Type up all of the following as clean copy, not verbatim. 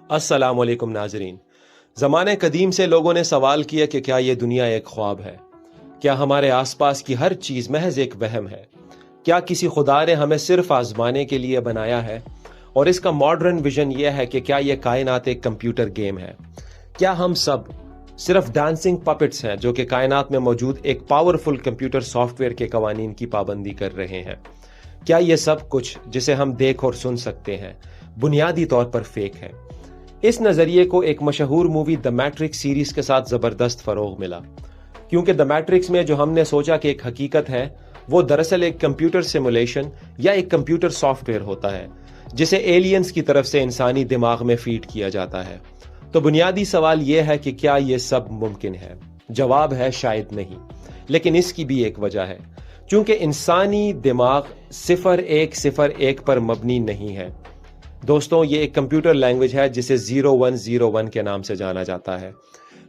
अस्सलाम वालेकुम नाजरीन। ज़माने कदीम से लोगों ने सवाल किया कि क्या ये दुनिया एक ख्वाब है? क्या हमारे आसपास की हर चीज़ महज एक वहम है? क्या किसी खुदा ने हमें सिर्फ आजमाने के लिए बनाया है? और इसका मॉडर्न विजन यह है कि क्या ये कायनात एक कंप्यूटर गेम है? क्या हम सब सिर्फ डांसिंग पपेट्स हैं जो कि कायनात में मौजूद एक पावरफुल कंप्यूटर सॉफ्टवेयर के कवानीन की पाबंदी कर रहे हैं? क्या ये सब कुछ जिसे हम देख और सुन सकते हैं बुनियादी तौर पर फेक है? इस नजरिए को एक मशहूर मूवी द मैट्रिक्स सीरीज के साथ जबरदस्त फरोग मिला, क्योंकि द मैट्रिक्स में जो हमने सोचा कि एक हकीकत है वो दरअसल एक कंप्यूटर सिमुलेशन या एक कंप्यूटर सॉफ्टवेयर होता है जिसे एलियंस की तरफ से इंसानी दिमाग में फीड किया जाता है। तो बुनियादी सवाल यह है कि क्या यह सब मुमकिन है? जवाब है शायद नहीं, लेकिन इसकी भी एक वजह है, क्योंकि इंसानी दिमाग 0101 पर मबनी नहीं है। दोस्तों, ये एक कंप्यूटर लैंग्वेज है जिसे 0101 के नाम से जाना जाता है।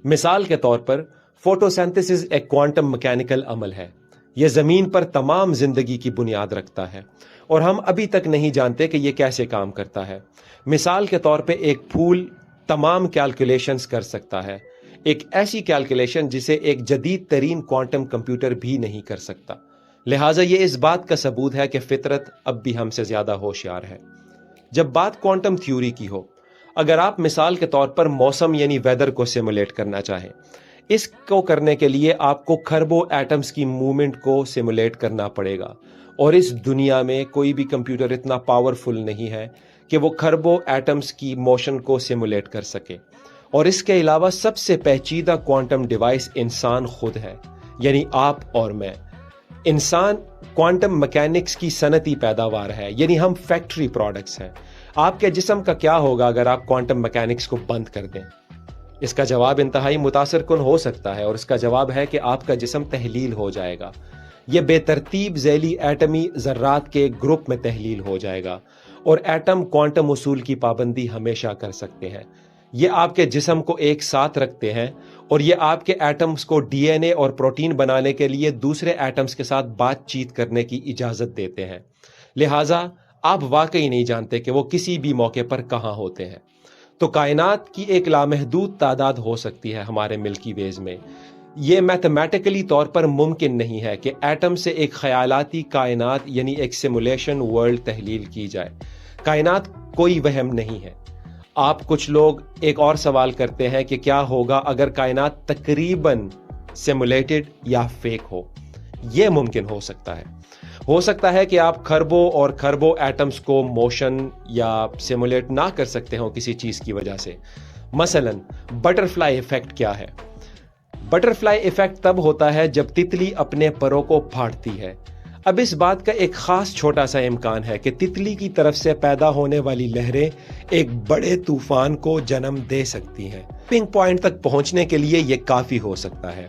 मिसाल के तौर पर फोटोसिंथेसिस एक क्वांटम मैकेनिकल अमल है। यह जमीन पर तमाम जिंदगी की बुनियाद रखता है और हम अभी तक नहीं जानते कि यह कैसे काम करता है। मिसाल के तौर पे एक फूल तमाम कैलकुलेशंस कर सकता है, एक ऐसी कैलकुलेशन जिसे एक जदीद तरीन क्वांटम कंप्यूटर भी नहीं कर सकता। लिहाजा ये इस बात का सबूत है कि फितरत अब भी हमसे ज्यादा होशियार है। जब बात क्वांटम थ्योरी की हो, अगर आप मिसाल के तौर पर मौसम यानी वेदर को सिमुलेट करना चाहें, इसको करने के लिए आपको खरबों एटम्स की मूवमेंट को सिमुलेट करना पड़ेगा, और इस दुनिया में कोई भी कंप्यूटर इतना पावरफुल नहीं है कि वो खरबों एटम्स की मोशन को सिमुलेट कर सके। और इसके अलावा सबसे पेचीदा क्वांटम डिवाइस इंसान खुद है, यानी आप और मैं। इंसान क्वांटम मैकेनिक्स की सनती पैदावार है, यानी हम फैक्ट्री प्रोडक्ट्स हैं। आपके जिस्म का क्या होगा अगर आप क्वांटम मैकेनिक्स को बंद कर दें? इसका जवाब इंतहाई मुतासर कुन हो सकता है, और इसका जवाब है कि आपका जिस्म तहलील हो जाएगा। यह बेतरतीब झैली एटमी ज़र्रात के ग्रुप में तहलील हो जाएगा, और एटम क्वांटम उसूल की पाबंदी हमेशा कर सकते हैं। ये आपके जिस्म को एक साथ रखते हैं, और ये आपके एटम्स को डीएनए और प्रोटीन बनाने के लिए दूसरे एटम्स के साथ बातचीत करने की इजाजत देते हैं। लिहाजा आप वाकई नहीं जानते कि वो किसी भी मौके पर कहाँ होते हैं। तो कायनात की एक लामहदूद तादाद हो सकती है हमारे मिल्की वेज में। ये मैथमेटिकली तौर पर मुमकिन नहीं है कि एटम से एक ख्यालाती कायनात यानी एक सिमुलेशन वर्ल्ड तहलील की जाए। कायनात कोई वहम नहीं है। आप कुछ लोग एक और सवाल करते हैं कि क्या होगा अगर कायनात तकरीबन सिमुलेटेड या फेक हो। यह मुमकिन हो सकता है कि आप खरबों और खरबों एटम्स को मोशन या सिमुलेट ना कर सकते हो किसी चीज की वजह से। मसलन बटरफ्लाई इफेक्ट क्या है? बटरफ्लाई इफेक्ट तब होता है जब तितली अपने परों को फाड़ती है। अब इस बात का एक खास छोटा सा इम्कान है कि तितली की तरफ से पैदा होने वाली लहरें एक बड़े तूफान को जन्म दे सकती हैं। टिपिंग पॉइंट तक पहुंचने के लिए यह काफी हो सकता है।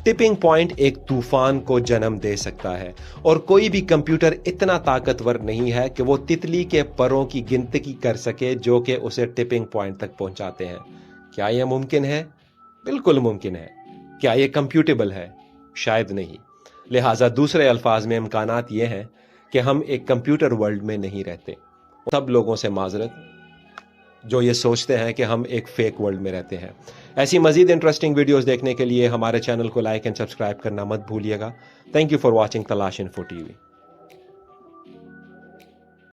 टिपिंग पॉइंट एक तूफान को जन्म दे सकता है, और कोई भी कंप्यूटर इतना ताकतवर नहीं है कि वो तितली के परों की गिनती कर सके जो कि उसे टिपिंग पॉइंट तक पहुंचाते हैं। क्या यह मुमकिन है? बिल्कुल मुमकिन है। क्या यह कंप्यूटेबल है? शायद नहीं। लिहाजा दूसरे अल्फाज में इम्कानात ये हैं कि हम एक कंप्यूटर वर्ल्ड में नहीं रहते। सब लोगों से माजरत जो ये सोचते हैं कि हम एक फेक वर्ल्ड में रहते हैं। ऐसी मजीद इंटरेस्टिंग वीडियोस देखने के लिए हमारे चैनल को लाइक एंड सब्सक्राइब करना मत भूलिएगा। थैंक यू फॉर वॉचिंग तलाश इन्फो टीवी।